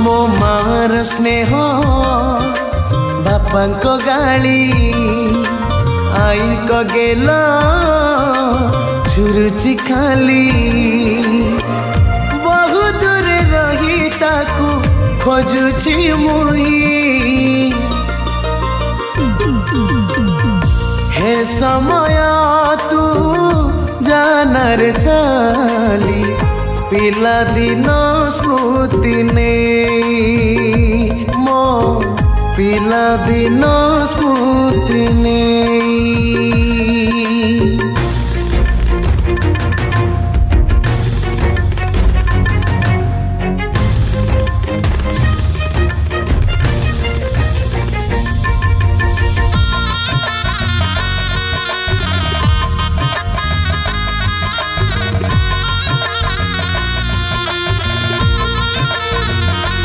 मो मार स्नेह बापा को गाली आई को गेला छुरुची खाली बहुत दूर रही ताकू खोजुची मुई हे समय तू जानार चाली पिला दिन स्मृति ने मो पिला दिन स्मृति ने।